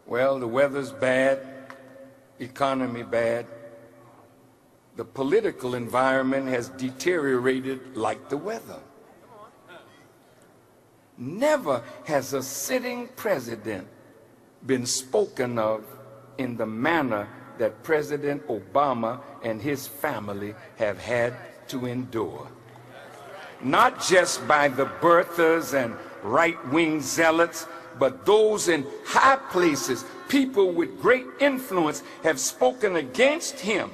Well, the weather's bad, economy bad. The political environment has deteriorated like the weather. Never has a sitting president been spoken of in the manner that President Obama and his family have had to endure. Not just by the birthers and right-wing zealots, but those in high places, people with great influence, have spoken against him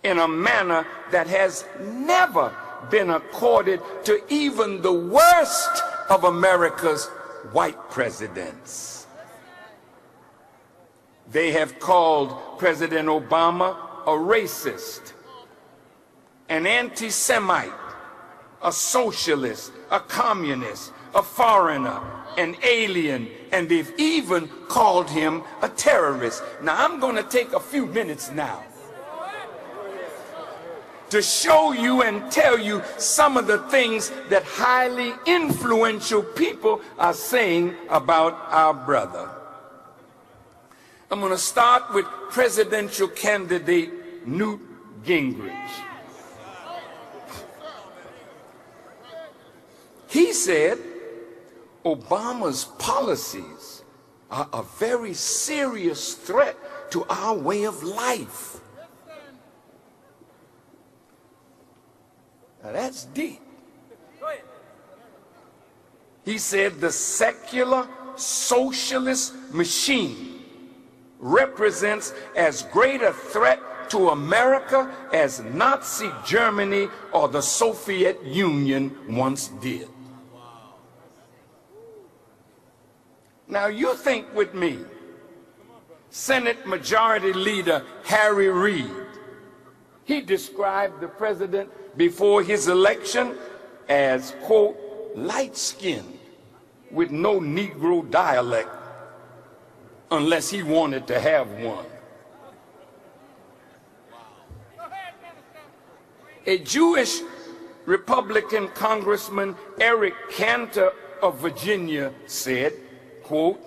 in a manner that has never been accorded to even the worst of America's white presidents. They have called President Obama a racist, an anti-Semite, a socialist, a communist, a foreigner, an alien, and they've even called him a terrorist. Now, I'm going to take a few minutes now to show you and tell you some of the things that highly influential people are saying about our brother. I'm going to start with presidential candidate Newt Gingrich. He said Obama's policies are a very serious threat to our way of life. Now that's deep. He said the secular socialist machine represents as great a threat to America as Nazi Germany or the Soviet Union once did. Now you think with me, Senate Majority Leader Harry Reid, he described the president before his election as, quote, light-skinned with no Negro dialect unless he wanted to have one. A Jewish Republican Congressman Eric Cantor of Virginia said, quote,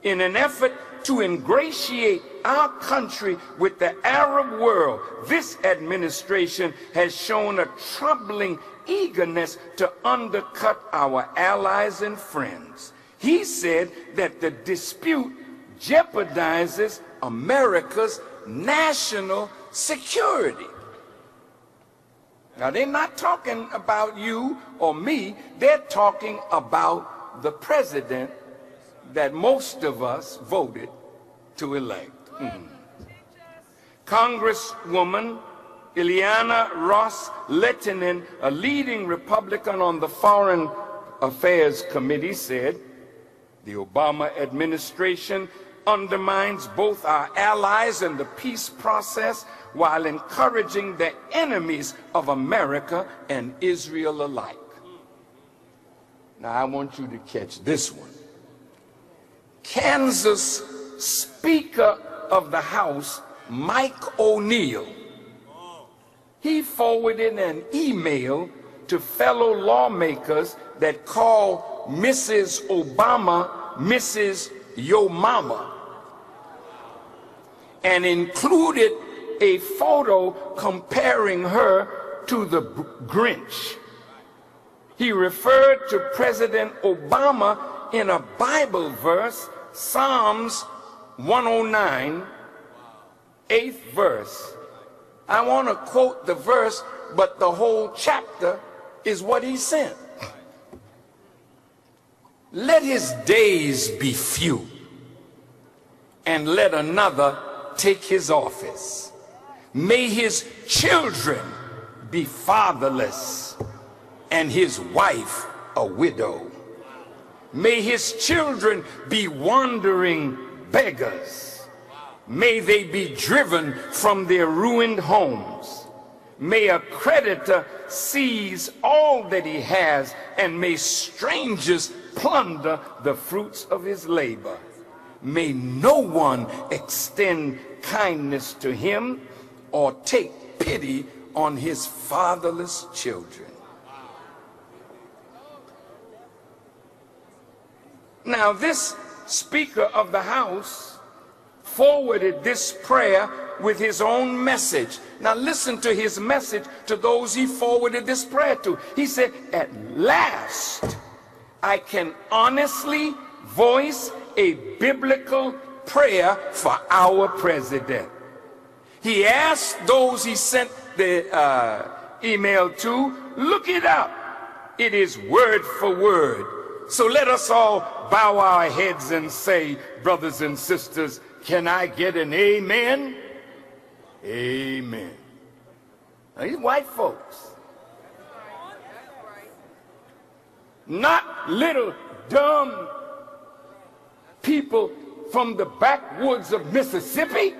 in an effort to ingratiate our country with the Arab world, this administration has shown a troubling eagerness to undercut our allies and friends. He said that the dispute jeopardizes America's national security. Now, they're not talking about you or me. They're talking about the president that most of us voted to elect. Congresswoman Ileana Ross-Lehtinen, a leading Republican on the Foreign Affairs Committee, said, the Obama administration undermines both our allies and the peace process while encouraging the enemies of America and Israel alike. Now, I want you to catch this one. Kansas Speaker of the House, Mike O'Neill, he forwarded an email to fellow lawmakers that call Mrs. Obama Mrs. Yo Mama, and included a photo comparing her to the Grinch. He referred to President Obama in a Bible verse, Psalms 109, 8th verse. I want to quote the verse, but the whole chapter is what he sent. Let his days be few, and let another take his office. May his children be fatherless, and his wife a widow. May his children be wandering beggars. May they be driven from their ruined homes. May a creditor seize all that he has, and may strangers plunder the fruits of his labor. May no one extend kindness to him or take pity on his fatherless children. Now, this Speaker of the House forwarded this prayer with his own message. Now listen to his message to those he forwarded this prayer to. He said, "At last I can honestly voice a biblical prayer for our president." He asked those he sent the email to, look it up. It is word for word. So let us all bow our heads and say, brothers and sisters, can I get an amen? Amen. Now, these white folks, not little dumb people from the backwoods of Mississippi.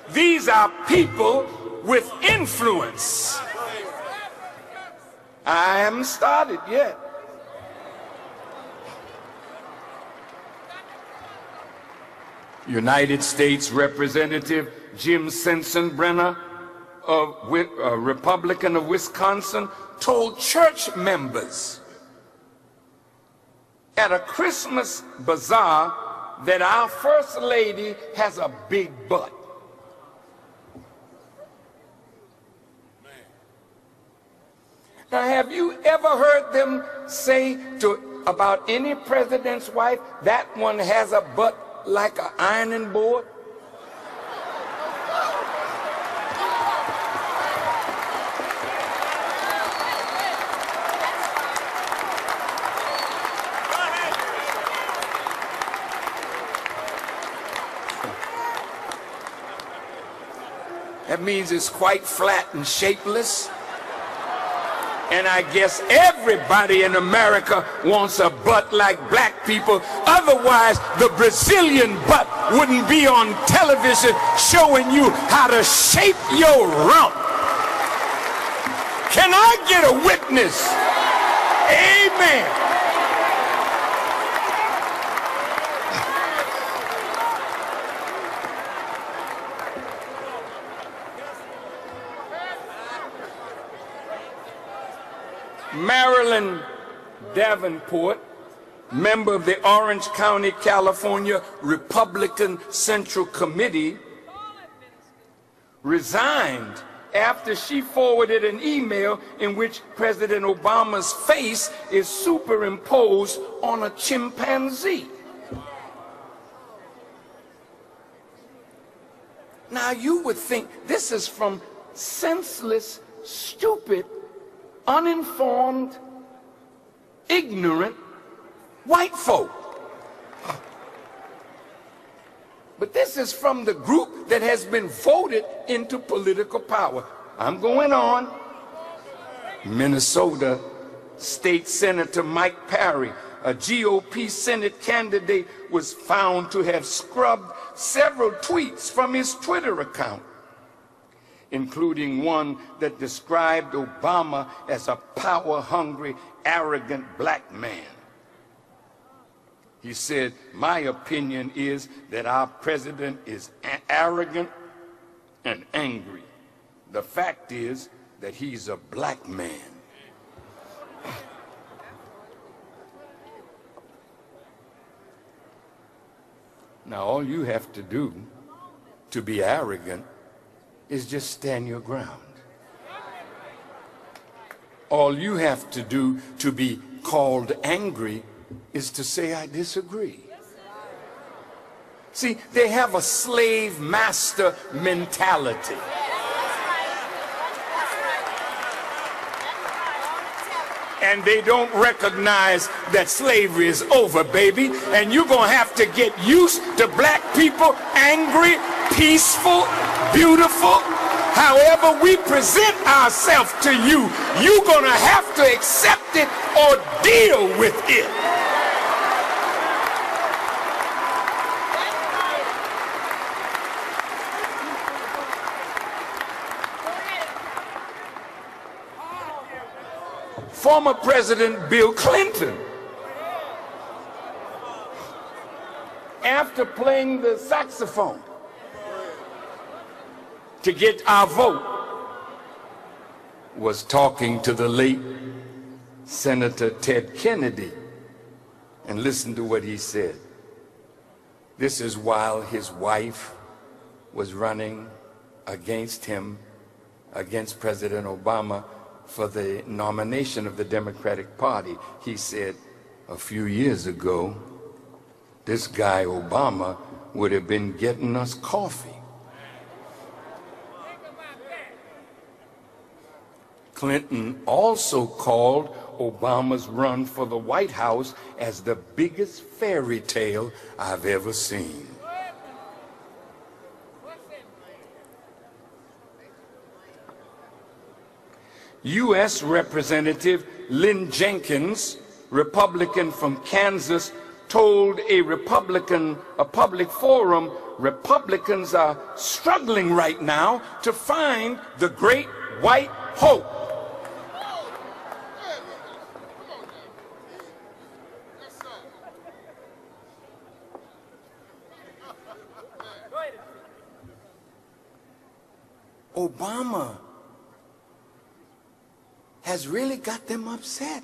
These are people with influence. I haven't started yet. United States Representative Jim Sensenbrenner, a Republican of Wisconsin, told church members at a Christmas bazaar that our First Lady has a big butt. Now, have you ever heard them say about any president's wife, that one has a butt like an ironing board? That means it's quite flat and shapeless. And I guess everybody in America wants a butt like black people. Otherwise, the Brazilian butt wouldn't be on television showing you how to shape your rump. Can I get a witness? Amen. Marilyn Davenport, member of the Orange County, California Republican Central Committee, resigned after she forwarded an email in which President Obama's face is superimposed on a chimpanzee. Now you would think this is from senseless, stupid, uninformed, ignorant white folk. But this is from the group that has been voted into political power. I'm going on. Minnesota State Senator Mike Perry, a GOP Senate candidate, was found to have scrubbed several tweets from his Twitter account, including one that described Obama as a power-hungry, arrogant black man. He said, "My opinion is that our president is arrogant and angry. The fact is that he's a black man." Now, all you have to do to be arrogant is just stand your ground. All you have to do to be called angry is to say, "I disagree." See, they have a slave master mentality. And they don't recognize that slavery is over, baby. And you're going to have to get used to black people angry, peaceful, beautiful. However we present ourselves to you, you're going to have to accept it or deal with it. Former President Bill Clinton, after playing the saxophone to get our vote, was talking to the late Senator Ted Kennedy And listen to what he said. This is while his wife was running against him, against President Obama, for the nomination of the Democratic Party. He said, a few years ago, this guy Obama would have been getting us coffee. Clinton also called Obama's run for the White House as the biggest fairy tale I've ever seen. U.S. Representative Lynn Jenkins, Republican from Kansas, told a public forum, Republicans are struggling right now to find the great white hope. Obama has really got them upset.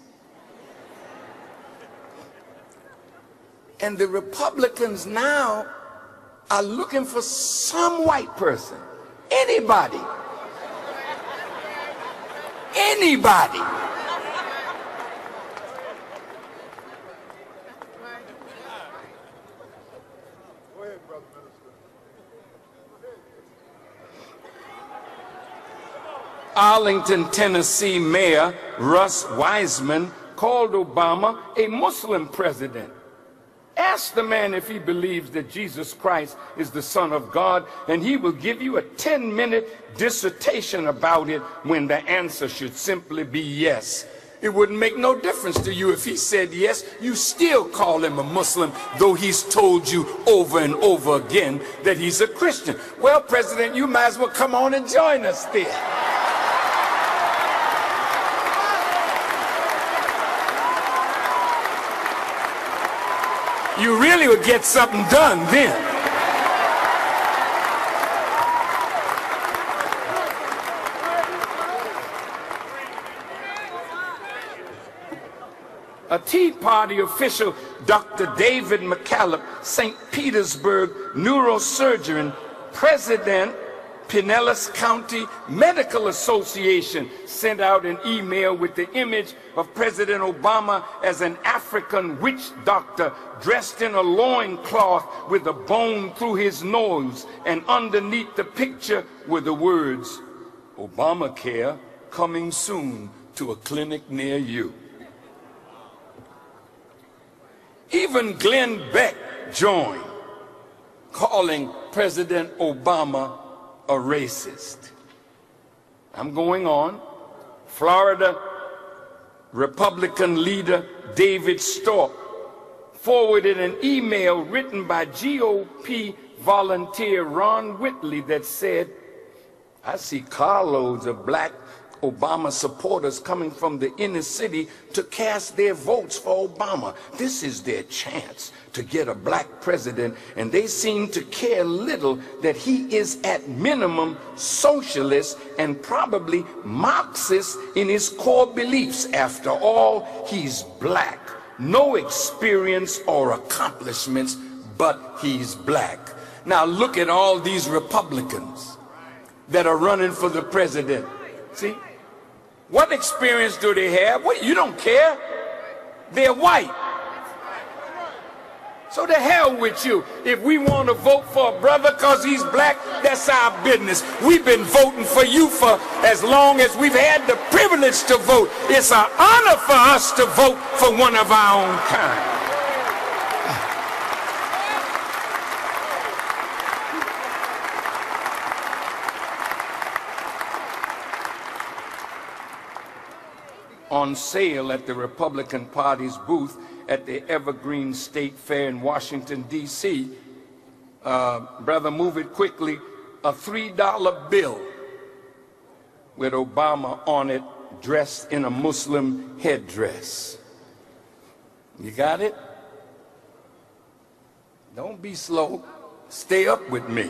And the Republicans now are looking for some white person, anybody, anybody. Arlington, Tennessee Mayor Russ Wiseman called Obama a Muslim president. Ask the man if he believes that Jesus Christ is the Son of God, and he will give you a 10-minute dissertation about it when the answer should simply be yes. It wouldn't make no difference to you if he said yes. You still call him a Muslim, though he's told you over and over again that he's a Christian. Well, President, you might as well come on and join us there. You really would get something done then. A Tea Party official, Dr. David McCallum, St. Petersburg neurosurgeon, president, Pinellas County Medical Association, sent out an email with the image of President Obama as an African witch doctor dressed in a loincloth with a bone through his nose, and underneath the picture were the words, Obamacare coming soon to a clinic near you. Even Glenn Beck joined, calling President Obama a racist. I'm going on. Florida Republican leader David Stork forwarded an email written by GOP volunteer Ron Whitley that said, I see carloads of black Obama supporters coming from the inner city to cast their votes for Obama. This is their chance to get a black president, and they seem to care little that he is at minimum socialist and probably Marxist in his core beliefs. After all, he's black. No experience or accomplishments, but he's black. Now look at all these Republicans that are running for the president. See? What experience do they have? What, you don't care. They're white. So the hell with you. If we want to vote for a brother because he's black, that's our business. We've been voting for you for as long as we've had the privilege to vote. It's an honor for us to vote for one of our own kind. On sale at the Republican Party's booth at the Evergreen State Fair in Washington, D.C. Brother, move it quickly. A $3 bill with Obama on it, dressed in a Muslim headdress. You got it? Don't be slow. Stay up with me.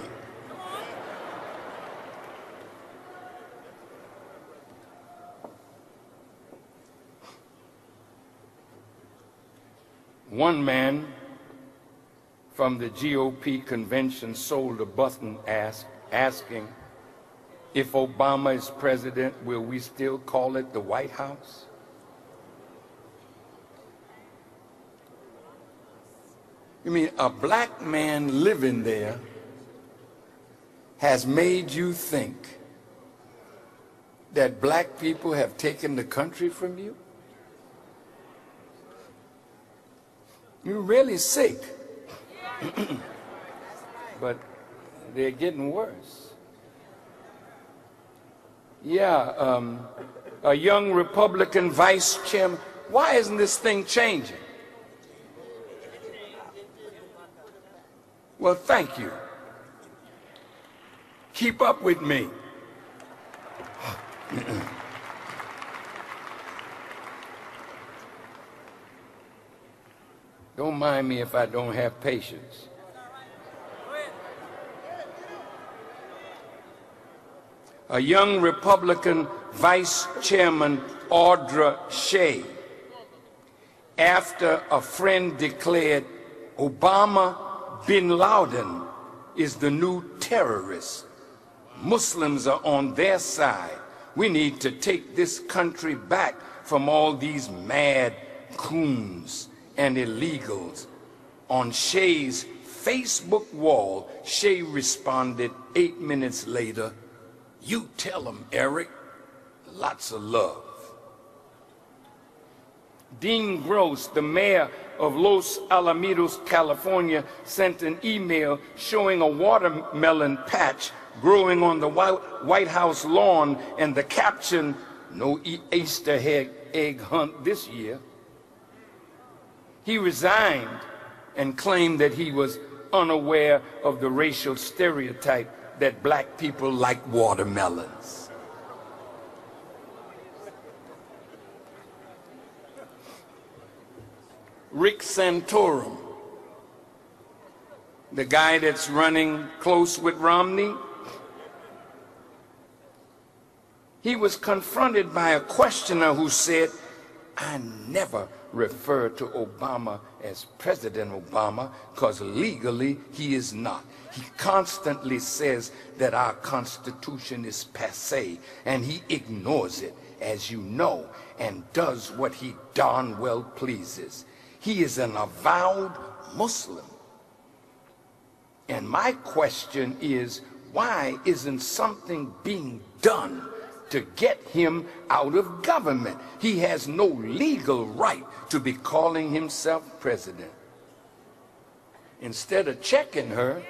One man from the GOP convention sold a button asking, if Obama is president, will we still call it the White House? You mean a black man living there has made you think that black people have taken the country from you? You're really sick. But they're getting worse. Yeah, a young Republican vice chairman. Why isn't this thing changing? Well, thank you. Keep up with me. Don't mind me if I don't have patience. A young Republican vice chairman, Audra Shea, after a friend declared Obama bin Laden is the new terrorist. Muslims are on their side. We need to take this country back from all these mad coons and illegals. On Shea's Facebook wall, Shea responded 8 minutes later, "You tell them, Eric, lots of love." Dean Gross, the mayor of Los Alamitos, California, sent an email showing a watermelon patch growing on the White House lawn and the caption, "No Easter egg hunt this year." He resigned and claimed that he was unaware of the racial stereotype that black people like watermelons. Rick Santorum, the guy that's running close with Romney, he was confronted by a questioner who said, "I never refer to Obama as President Obama because legally he is not. He constantly says that our Constitution is passé, and he ignores it, as you know, and does what he darn well pleases. He is an avowed Muslim. And my question is, why isn't something being done to get him out of government? He has no legal right to be calling himself president." Instead of checking her,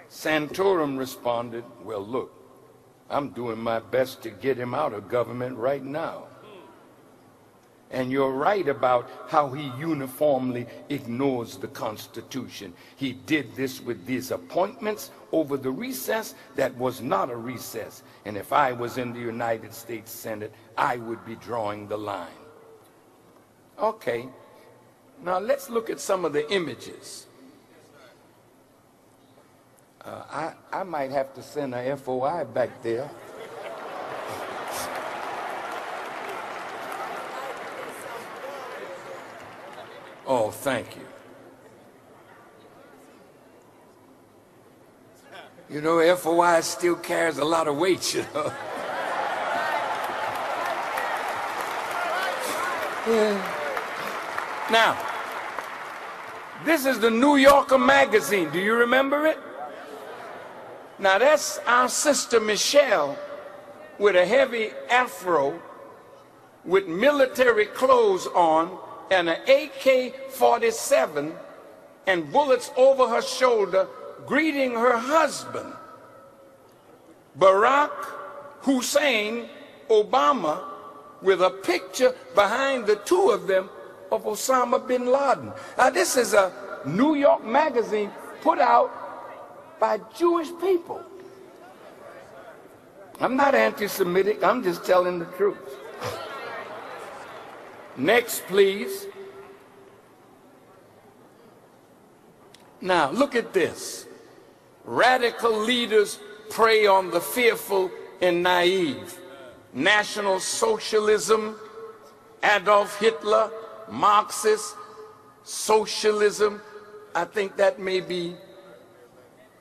Santorum responded, "Well, look, I'm doing my best to get him out of government right now. And you're right about how he uniformly ignores the Constitution. He did this with these appointments over the recess that was not a recess. And if I was in the United States Senate, I would be drawing the line." Okay, now let's look at some of the images. I might have to send a FOI back there. Oh, thank you. You know, FOI still carries a lot of weight, you know. Yeah. Now, this is the New Yorker magazine. Do you remember it? Now, that's our sister Michelle with a heavy afro with military clothes on and an AK-47 and bullets over her shoulder, greeting her husband, Barack Hussein Obama, with a picture behind the two of them of Osama bin Laden. Now, this is a New York magazine put out by Jewish people. I'm not anti-Semitic, I'm just telling the truth. Next, please. Now, look at this. Radical leaders prey on the fearful and naive. National Socialism, Adolf Hitler, Marxists, socialism, I think that may be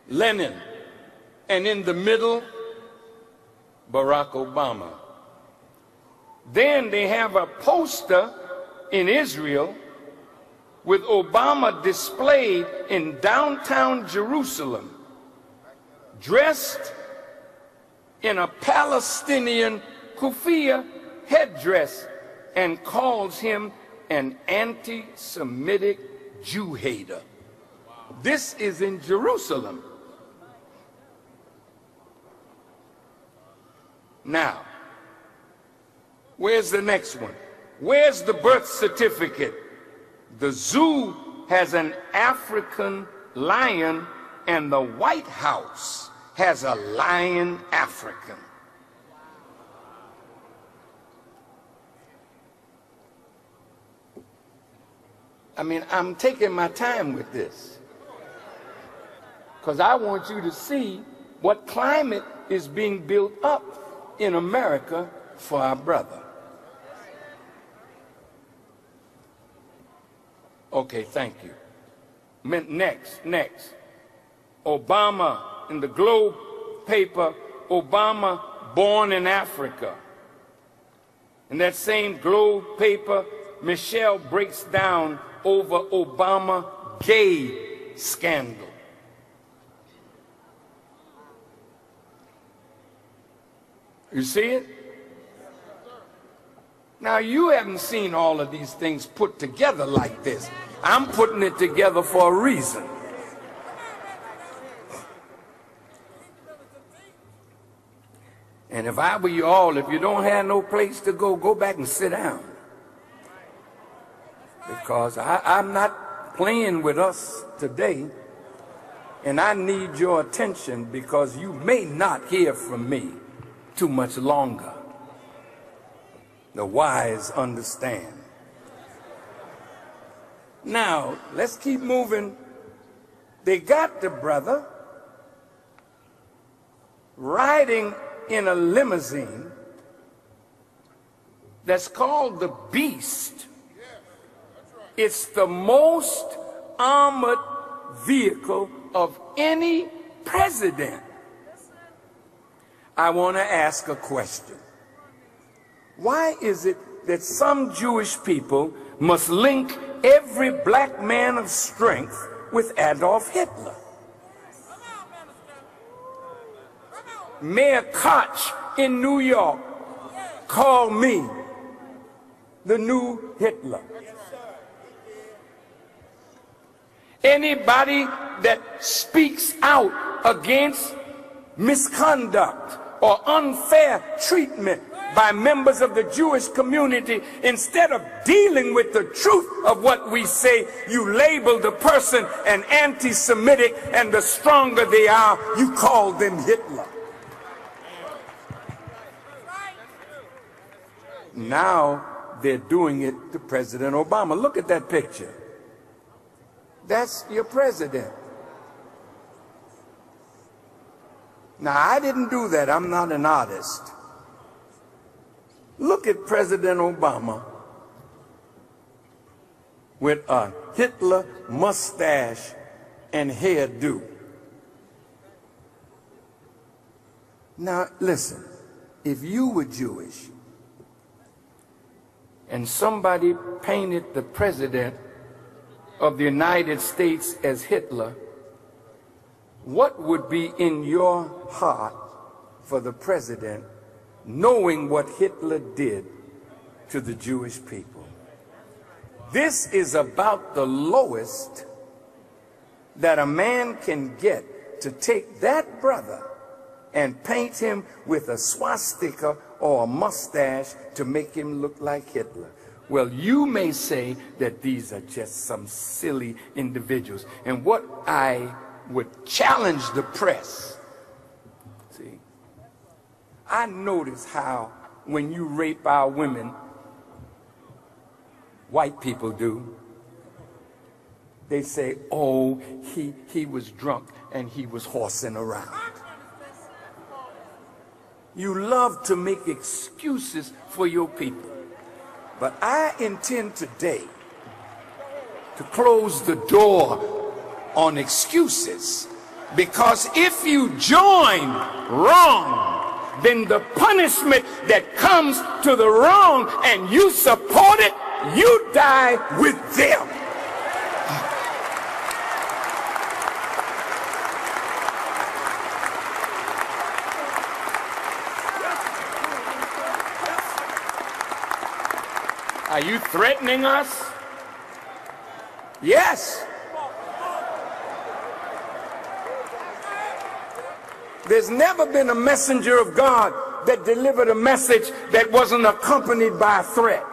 Lenin. And in the middle, Barack Obama. Then they have a poster in Israel with Obama displayed in downtown Jerusalem, dressed in a Palestinian kufiya headdress, and calls him an anti-Semitic Jew hater. This is in Jerusalem. Now, where's the next one? Where's the birth certificate? The zoo has an African lion, and the White House has a lion African. I mean, I'm taking my time with this because I want you to see what climate is being built up in America for our brother. Okay, thank you. Next. Obama, in the Globe paper, Obama born in Africa. In that same Globe paper, Michelle breaks down over Obama gay scandal. You see it? Now, you haven't seen all of these things put together like this. I'm putting it together for a reason. And if I were you all, if you don't have no place to go, go back and sit down. Because I'm not playing with us today, and I need your attention because you may not hear from me too much longer. The wise understand. Now, let's keep moving. They got the brother riding in a limousine that's called the Beast. It's the most armored vehicle of any president. I want to ask a question. Why is it that some Jewish people must link every black man of strength with Adolf Hitler? Mayor Koch in New York called me the new Hitler. Anybody that speaks out against misconduct or unfair treatment by members of the Jewish community, instead of dealing with the truth of what we say, you label the person an anti-Semitic, and the stronger they are, you call them Hitler. Now they're doing it to President Obama. Look at that picture. That's your president. Now, I didn't do that. I'm not an artist. Look at President Obama with a Hitler mustache and hairdo. Now, listen, if you were Jewish and somebody painted the president of the United States as Hitler, what would be in your heart for the president, knowing what Hitler did to the Jewish people? This is about the lowest that a man can get, to take that brother and paint him with a swastika or a mustache to make him look like Hitler. Well, you may say that these are just some silly individuals. And what I would challenge the press, see, I notice how when you rape our women, white people do, they say, oh, he was drunk and he was horsing around. You love to make excuses for your people. But I intend today to close the door on excuses. Because if you join wrong, then the punishment that comes to the wrong and you support it, you die with them. Are you threatening us? Yes. There's never been a messenger of God that delivered a message that wasn't accompanied by a threat.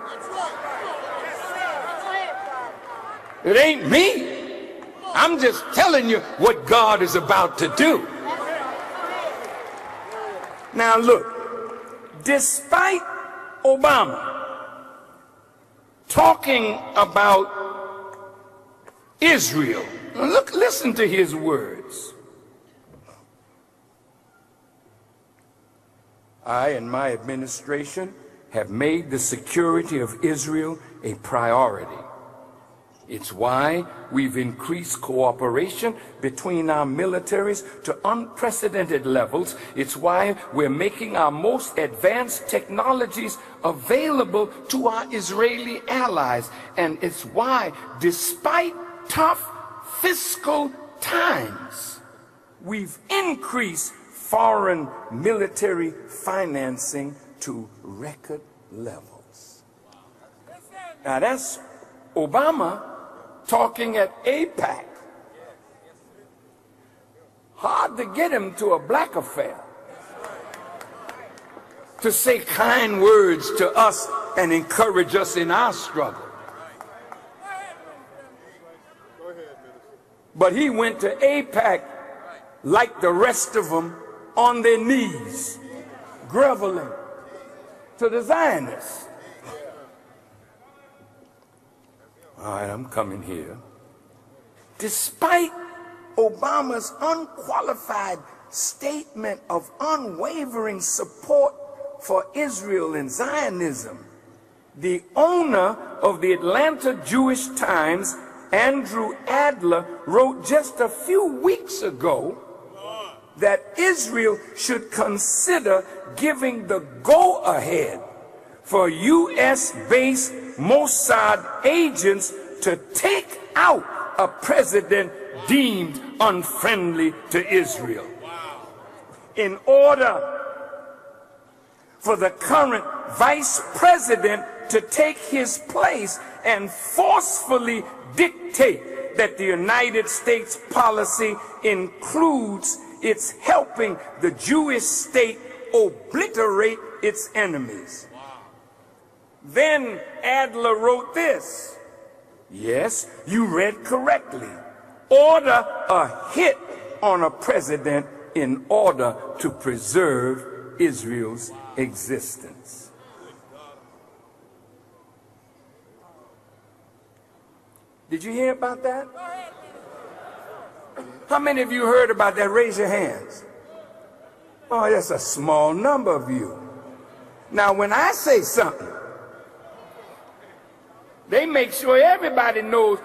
It ain't me. I'm just telling you what God is about to do. Now look, despite Obama talking about Israel, look, listen to his words. I and my administration have made the security of Israel a priority. It's why we've increased cooperation between our militaries to unprecedented levels. It's why we're making our most advanced technologies available to our Israeli allies. And it's why, despite tough fiscal times, we've increased foreign military financing to record levels. Now that's Obama talking at AIPAC. Hard to get him to a black affair to say kind words to us and encourage us in our struggle. But he went to AIPAC like the rest of them, on their knees, groveling to the Zionists. All right, I'm coming here. Despite Obama's unqualified statement of unwavering support for Israel and Zionism, the owner of the Atlanta Jewish Times, Andrew Adler, wrote just a few weeks ago that Israel should consider giving the go-ahead for U.S.-based Mossad agents to take out a president deemed unfriendly to Israel. In order for the current vice president to take his place and forcefully dictate that the United States policy includes its helping the Jewish state obliterate its enemies. Then Adler wrote this. Yes, you read correctly. Order a hit on a president in order to preserve Israel's existence. Did you hear about that? How many of you heard about that? Raise your hands. Oh, that's a small number of you. Now, when I say something, they make sure everybody knows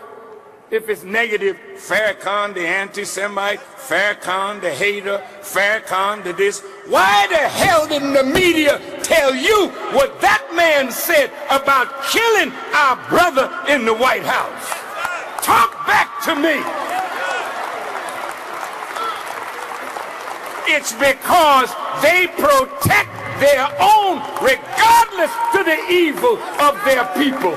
if it's negative. Farrakhan, the anti-Semite, Farrakhan, the hater, Farrakhan, the this. Why the hell didn't the media tell you what that man said about killing our brother in the White House? Talk back to me. It's because they protect their own, regardless to the evil of their people.